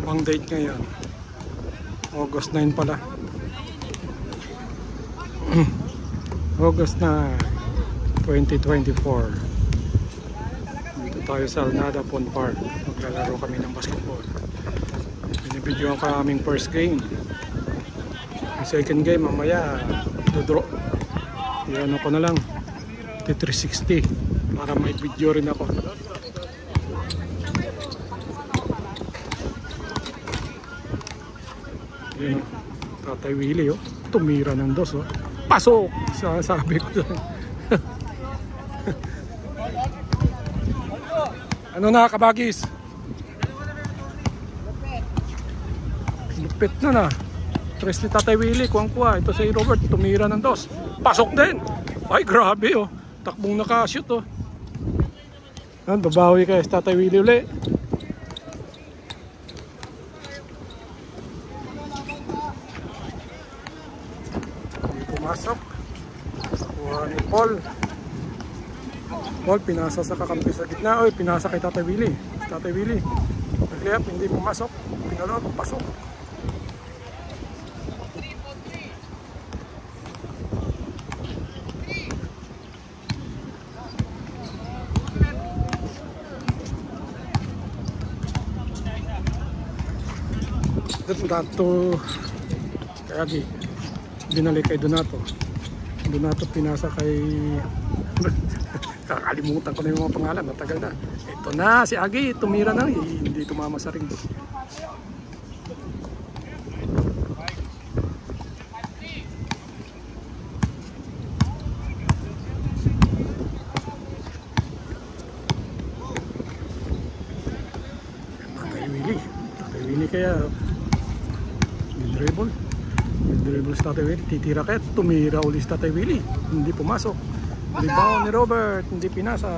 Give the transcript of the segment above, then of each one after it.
Ang date ngayon, August 9 pala. August 9, 2024. Dito tayo sa Alnada Pond Park. Maglalaro kami ng basketball. Binibidyoan ka aming first game. Yung second game mamaya dodraw. Yan ako na lang 360 para may video rin ako. Yan o, Tatay Willie oh, tumira ng dos oh. Pasok! Sabi ko doon. Ano na kabagis? Lupit na na. Tres ni Tatay Willie, kuwang-kuwa. Ito si Robert, tumira ng dos. Pasok din! Ay grabe oh. Takbong nakashoot oh. Babawi kayo sa Tatay Willie ulit. Pumasok. Kuha ni Paul. Paul pinasa sa kakampi sa gitna. Oy, pinasa kay Tatay Willie. Tatay Willie nag-layup, hindi pumasok. Pinalot, pasok. Donato kay Agi. Binalik kay Donato. Donato pinasa kay kakalimutan ko na yung mga pangalan, matagal na. Ito na si Agi, tumira na, hindi tumama sa ring. Tatay Willie kaya dribble sa Tatay Willie, titira kaya tumira ulit sa Tatay Willie, hindi pumasok. Rebound ni Robert, hindi pinasa.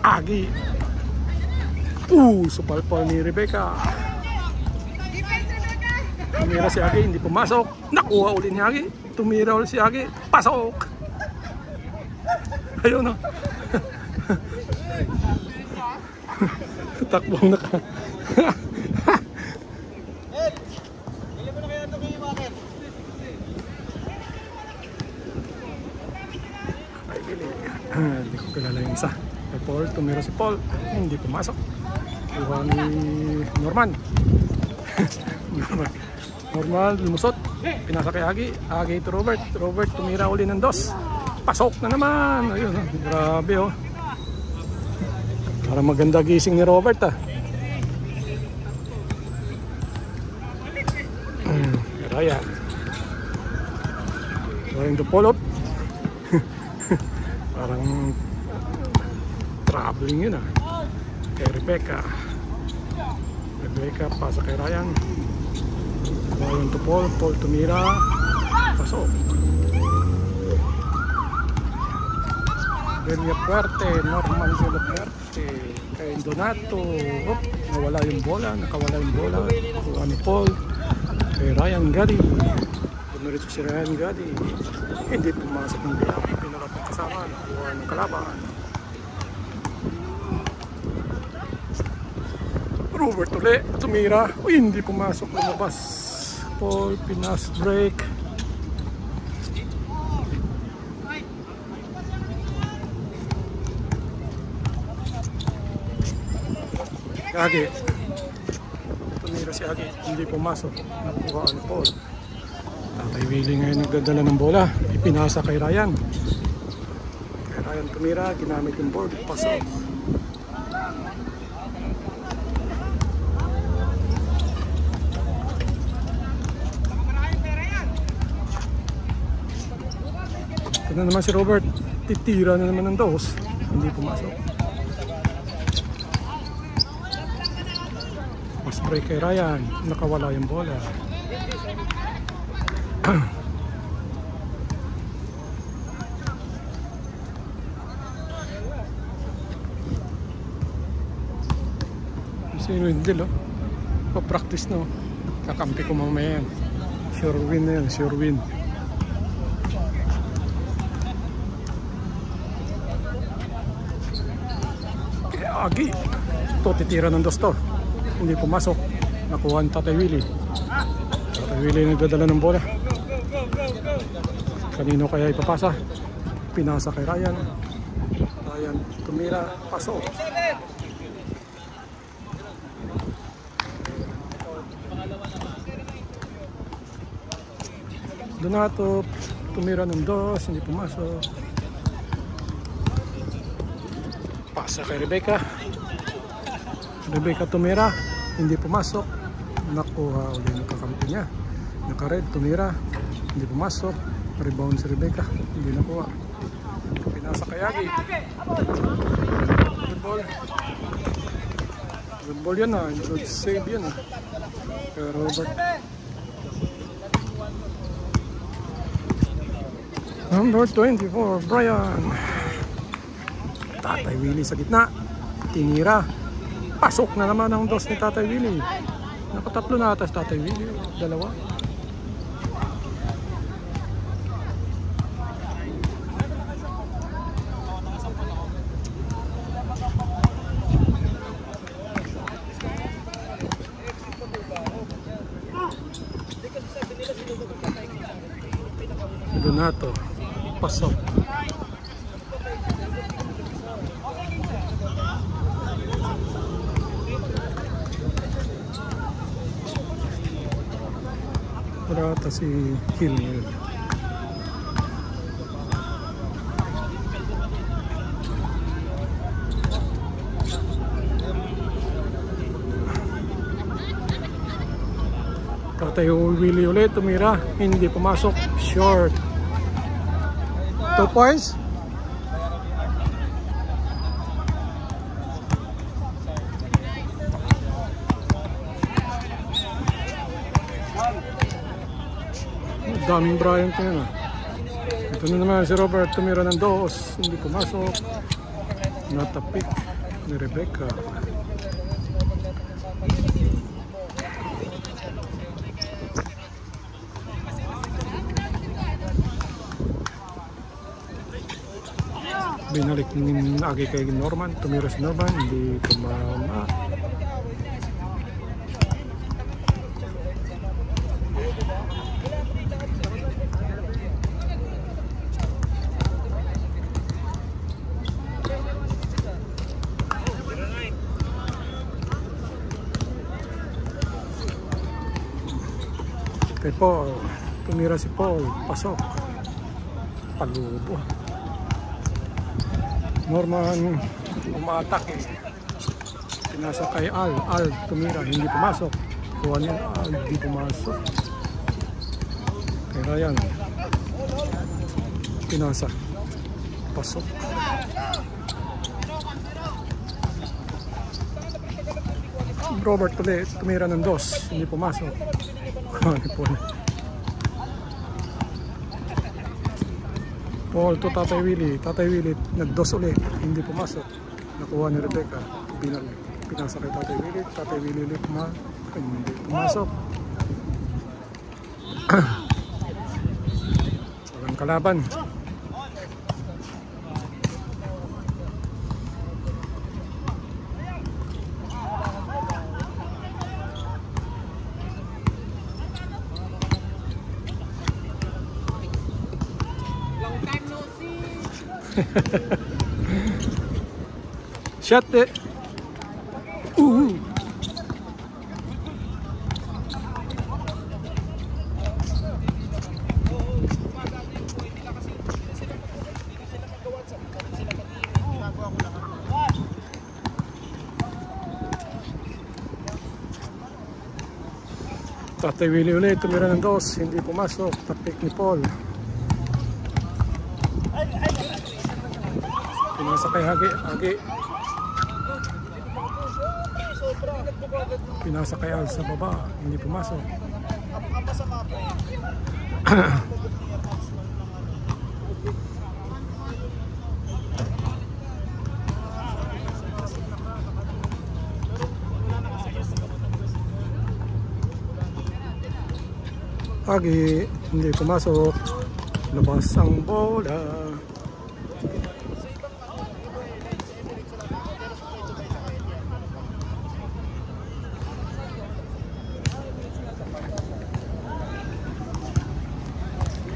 Agi. Supalpal ni Rebecca. Tumira si Agi, hindi pumasok. Nakuha ulit ni Agi. Tumira ulit si Agi. Pasok. Ayun o. Takbong naka. Hindi ko kilala yung isa. Kay Paul, tumira si Paul, hindi pumasok. Kuha ni Norman. Norman lumusot, pinasa kay Agi. Agi ito Robert. Robert tumira uli ng dos. Pasok na naman. Ayun, grabe oh. Parang maganda gising ni Robert ah. Ryan going to pull up. Parang traveling yun ah. Kay Rebecca. Rebecca pasa kay Ryan. Ryan to Paul. Paul tumira. Pasok. Delia Puerte. Norman Zelo Puerte. Kay Donato. Oop, nawala yung bola. Nakawala yung bola. Kuha ni Paul. Kay Ryan Gadi. Dumiritso si Ryan Gadi. Hindi pumasok ng bilang. Pinarapang kasama. Kuha ng kalaban. Robert ulit. Tumira. Uy, hindi pumasok. Lumabas. Paul. Pinas break. Agi. Tumira si Agi. Hindi pumasok. Nakuha ni Paul. Tatay Willie ngayon nagdadala ng bola. Ipinasa kay Ryan. Kay Ryan tumira. Ginamit yung board. Pasok. Ito na naman si Robert. Titira na naman ng dos. Hindi pumasok. Mas break kay Ryan. Nakawala yung bola. Si Wendell oh. Pa-practice no. Kakampi ko mamaya yan. Sure win na yan. Sure win. Agi. Ito titira ng dos to. hindi pumasok. Nakuha ang Tatay Willie. Tatay Willie nagdadala ng bola. Kanino kaya ipapasa? Pinasa kay Ryan. Ryan tumira, pasok. Donato tumira ng 2, hindi pumasok. Pasa kay Rebecca. Rebecca tumira, hindi pumasok. Nakuha ulit ng kakampi niya. Naka-red tumira, hindi pumasok. Rebound si Rebecca, hindi nakuha. Pinasa kay Agi. Good ball. Good ball yan, good save yan. Kay Robert. Number 24, Brian. Tatay Willie sa gitna. Tinira. Pasok na naman ang 2 ni Tatay Willie. Nakatatlo na atas Tatay Willie. 2. Donato. Pasok. Wala ata si Hill ngayon. Tatay Willie ulit tumira, hindi pumasok. Short. 2 points. Daming Bryant yun. Ito na naman si Robert tumira ng 2, hindi pumasok. Natapik ni Rebecca. Binalik ni Agi kay Norman, tumira si Norman, hindi tumama. Kay Paul, tumira si Paul, pasok. Palubo. Norman umaatake. Pinasa kay Al tumira, hindi pumasok. Kuha niya Al, hindi pumasok. Kay Ryan pinasa, pasok. Robert ulit tumira ng 2, hindi pumasok. Kuha ni Paul. Paul to Tatay Willie. Tatay Willie nag-2 ulit, hindi pumasok. Nakuha ni Rebecca. Pinasa kay Tatay Willie. Tatay Willie ulit hindi pumasok. Walang kalaban. Shot it. Tatay Willie ulit tumira ng 2, hindi pumasok. Tapik ni Paul. Pinasa kay Hagi. Pinasa kay Al sa baba, hindi pumasok. Hagi, hindi pumasok. Labas ang bola.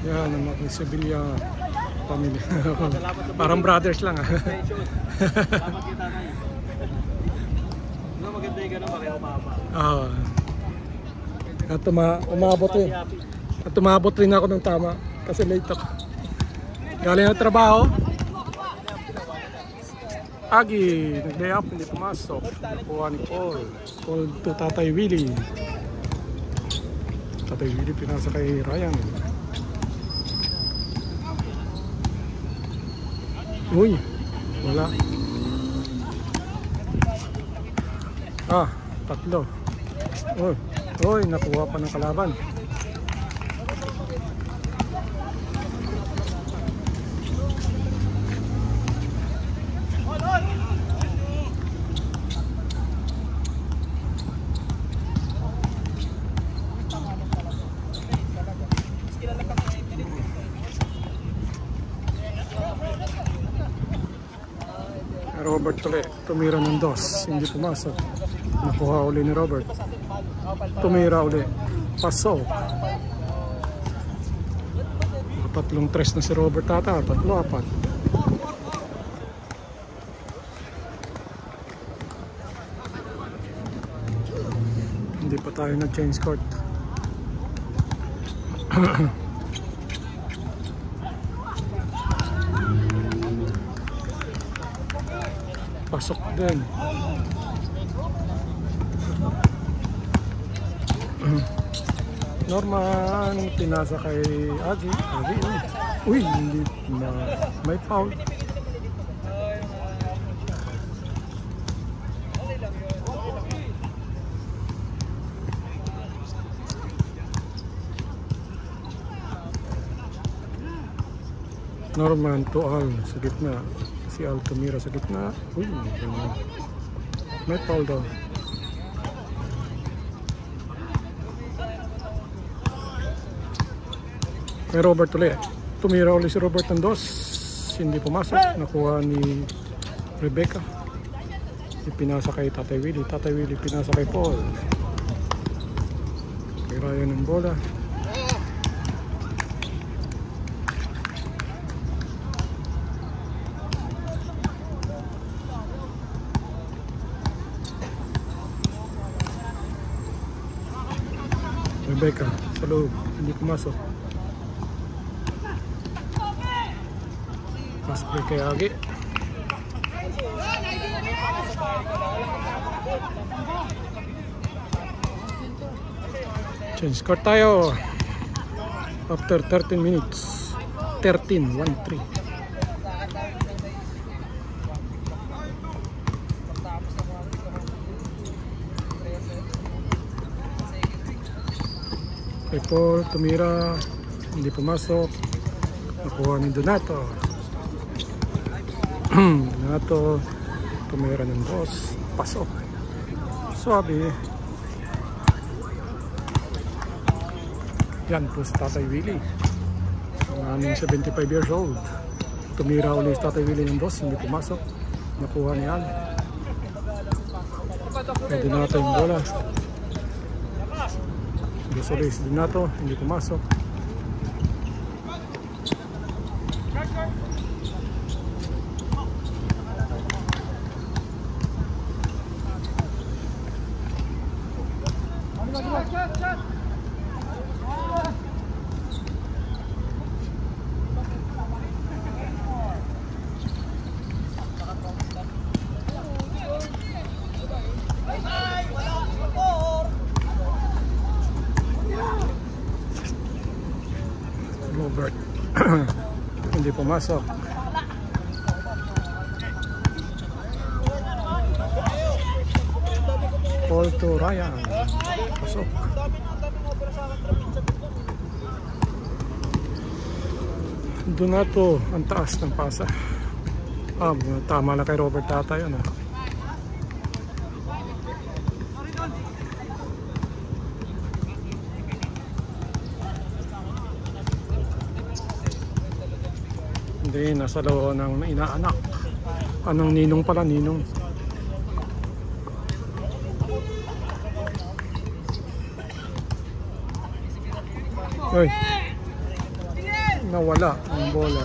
Yan, ang mga Sevilla pamilya. Parang brothers lang ah. Salamat kita tayo. Maganda yung gano'n, bakit umaba? At umabot rin. At umabot rin ako ng tama kasi late ako. Galing ang trabaho. Agi, nag-day up, hindi pumasok. Nakuha ni Paul. Paul to Tatay Willie. Tatay Willie pinasa kay Ryan. Uy, wala. Tatlo. Uy, nakuha pa ng kalaban. Robert ulit, tumira ng dos, hindi pumasok. Nakuha uli ni Robert. Tumira uli, pasok. Tatlong tres na si Robert ata, tatlo apat. Hindi pa tayo nag-change court. Pasok din. Norman, pinasa kay Agi. Uy, hindi may foul. Norman to Al sa gitna. Si Al tumira sa gitna. Uy, may foul daw. May Robert ulit. Tumira ulit si Robert ng dos. Hindi pumasok. Nakuha ni Rebecca. Pinasa kay Tatay Willie. Tatay Willie pinasa kay Paul. Kay Ryan ng bola. Rebecca sa loob. Hindi pumasok. Pass play kay Agi. Change score tayo after 13 minutes. 13-1-3. Kay Paul tumira, hindi pumasok. Nakuha ni Donato. Donato tumira ng dos, pasok. Suabe. Yan po si Tatay Willie, ang aming 75 years old. Tumira ulit si Tatay Willie ng dos, hindi pumasok. Nakuha ni Al. Pwede natin yung bola. Gusto ulit si Donato, hindi pumasok. Robert hindi pumasok. Paul to Ryan, pasok. Donato ang taas ng pasa. Tama na kay Robert Tatay ano. Hindi, nasa loob ng inaanak. Anong ninong pala, ninong. Oy. nawala ang bola.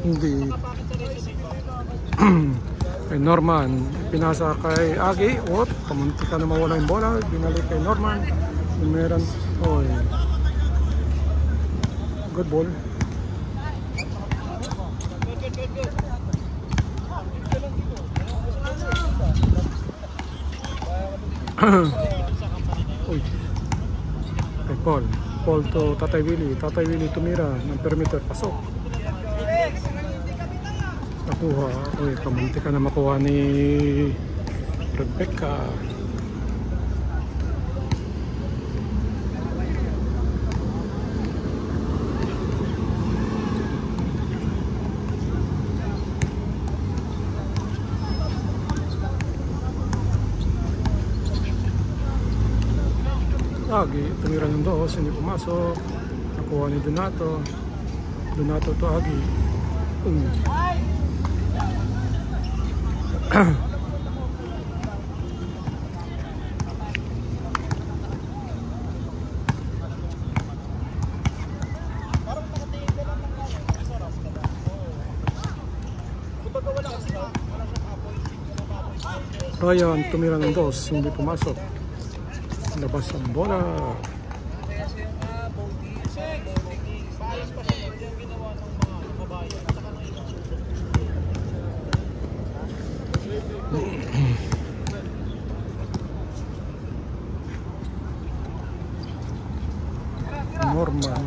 Hindi. Kay Norman, pinasa kay Agi. Pamunti ka na mawala yung bola. Binalik kay Norman. Meron. Oh, good ball. Uy. Kay Paul. Paul to Tatay Willie. Tatay Willie tumira ng perimeter. Pasok. Nakuha. Uy, pamunti ka na makuha ni Rebecca. Agi, tumira ng dos, hindi pumasok. Nakuha ni Donato. Donato to Agi. Ryan, tumira ng dos, hindi pumasok. Labas ang bola. Norman.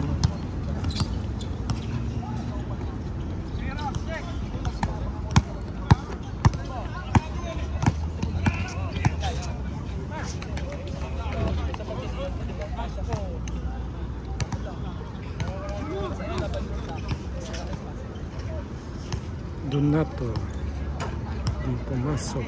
Donato di pumasok.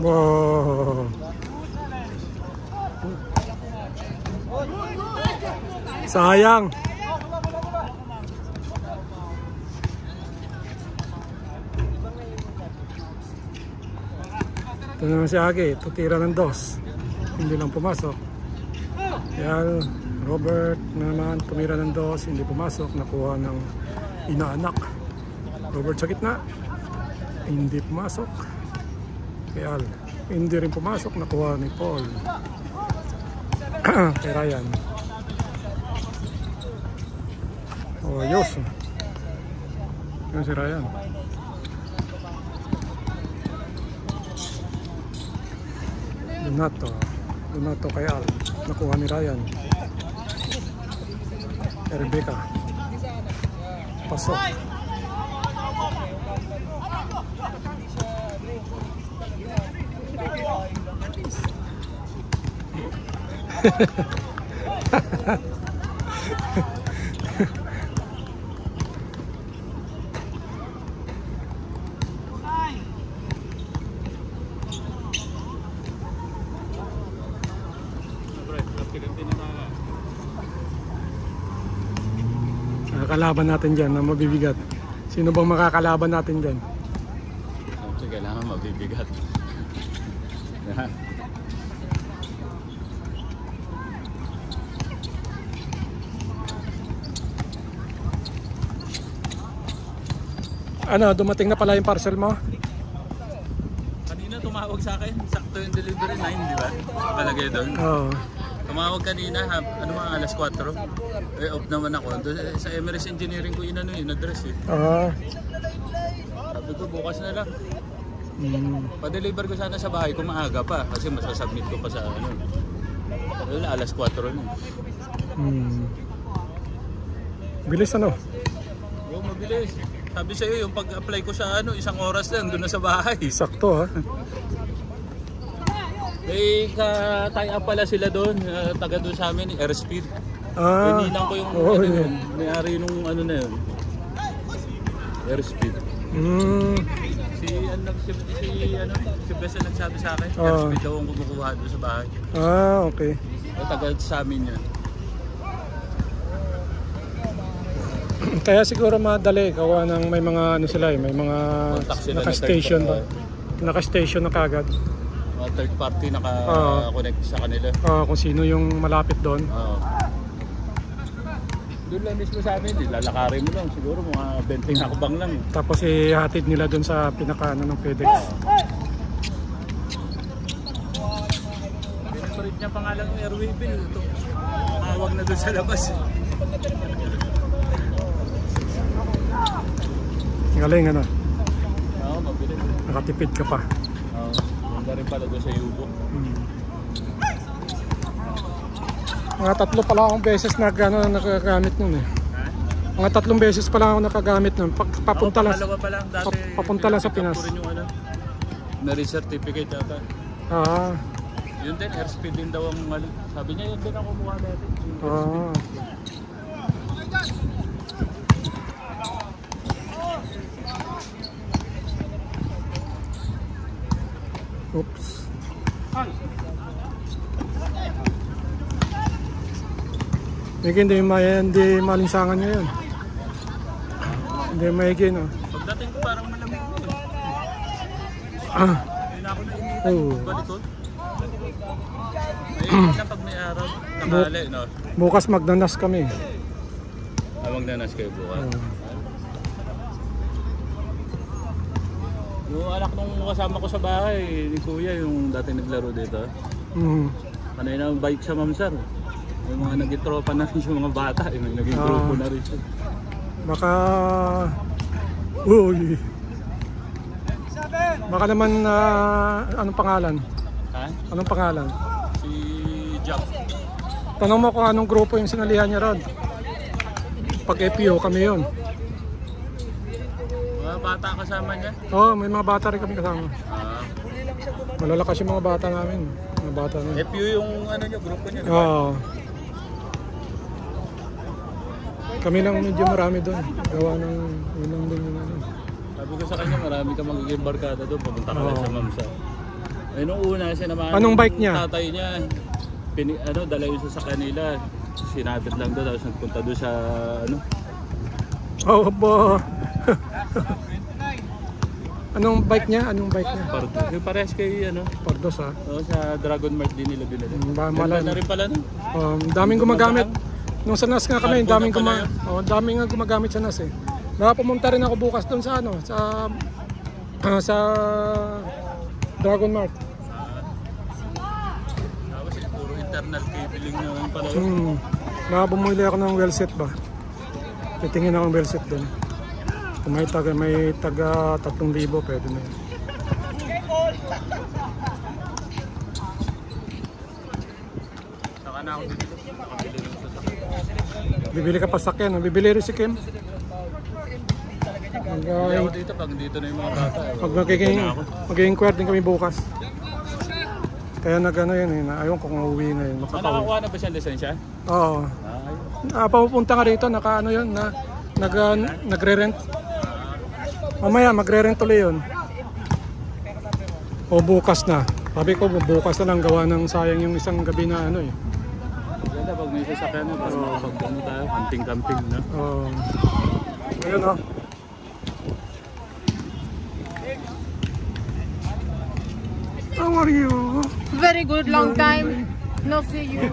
Wow. Sayang. Ito naman si Agi, tutira ng dos. Hindi lang pumasok. Yan, Robert naman tumira ng dos, hindi pumasok. Nakuha ng inaanak. Robert sa gitna. Hindi pumasok. Kaya hindi rin pumasok. Nakuha ni Paul. Kay Ryan. Oh, ayos. Yan si Ryan. Donato kay Al. Nakuha ni Ryan. Kay Rebecca. Pasok. Kalaban natin dyan na mabibigat. Sino bang makakalaban natin dyan? So, kailangan mabibigat. Ano, dumating na pala yung parcel mo? Kanina tumawag sa akin. Sakto yung delivery 9, di ba? Palagay doon. Oo. Tumawag kanina, ano mga alas 4. Eh, off naman ako. Doon, sa Emirates Engineering ko yun, address eh. Sabi ko, bukas na lang. Pa-deliver ko sana sa bahay kung maaga pa kasi masasubmit ko pa sa ano. Wala, alas 4 na. Bilis ano? Oo, mabilis. Sabi sa'yo, yung pag-apply ko sa ano, 1 oras lang, doon na sa bahay. Sakto ha. May ka-tie up pala sila doon, taga doon sa amin, Airspeed. Ninang ko yung ano yun, may-ari nung ano na yun. Airspeed. Si Besa nagsabi sa akin, Airspeed daw ang kumukuha doon sa bahay. Okay. Taga sa amin yun. Kaya siguro madali, gawa ng may mga ano sila may mga naka-station ba? Naka-station na kagad. Mga third party naka-connect sa kanila. Kung sino yung malapit doon. Doon lang mismo sa amin, lalakarin mo lang, siguro mga 20 hakbang lang. Tapos ihatid nila doon sa pinaka ng FedEx. Pinaparit niya pangalan ng airway bill. Ito, tawag na doon sa labas. Galing ano? Oo, mabilis. Nakatipid ka pa. Oo, ganda rin pala doon sa Yubo. Mga 3 pala akong beses nakagamit nun eh. Mga 3 beses pala ako nakagamit nun. Papunta lang. Pangalawa pa lang dati. Papunta lang sa Pinas. Na certificate yata. Yun din, Airspeed din daw ang ano. Sabi niya yun din ang kumuha natin. Oops. Hindi malinsangan niya yun. Hindi maigin no. Pagdating ko parang malamig ko eh. Hindi na ako nainitan. Balikot. Maigin na pag may araw. Tanghali, no? Bukas magnanas kami. Magnanas kayo bukas. Yung anak nung kasama ko sa bahay, ni Kuya, yung dati naglaro dito. Kanina yung bike sa Mamsar. May mga naging tropa na rin yung mga bata, may naging grupo na rin siya. Baka baka naman anong pangalan? Ha? Anong pangalan? Si Jack. Tanong mo kung anong grupo yung sinalihan niya ron. Pag FPO kami yun. Mga bata kasama niya? May mga bata rin kami kasama. Malalakas yung mga bata namin. Mga bata na. FPO yung ano niya, grupo niya, diba? Kami lang medyo marami doon. Gawa ng yun din yung ano. Sabi ko sa kanya, marami ka magiging barkada doon. Pumunta ka lang sa Mamsa. Eh nung una, sinamahan anong bike niya? Tatay niya. Dala yun sa kanila. Sinabit lang doon, tapos nagpunta doon sa ano. Anong bike niya? Pardos. Yung parehas kay ano. Pardos ha? Sa Dragon Mart din nila binili. Ganda na rin pala no? Daming gumagamit. Nung sa NAS nga kami, daming nga gumagamit sa NAS eh. Pumunta rin ako bukas doon sa ano, sa Dragon Mart. Tapos puro internal cabling na pala. Bumili ako ng well set ba. Titingin ako ng well set doon. Kung may taga 3,000 pwede na yun. Saka na ako dito. Bibili ka pa sakyan, bibili rin si Kim. Bibili ako dito pag dito na yung mga bata. Pag mag-inquire din kami bukas. Kaya nag-ano yun, ayaw kung uuwi na yun. Nakakuha na ba siyang lisensya? Oo. Papupunta ka rito, nagre-rent. Mamaya magre-rent ulit yun. O bukas na. Sabi ko bukas na lang, gawa ng sayang yung isang gabi na ano eh. Ganda pag may sasakyan na, para pag ano tayo, camping-camping na. Ayun o. How are you? Very good, long time. No see you.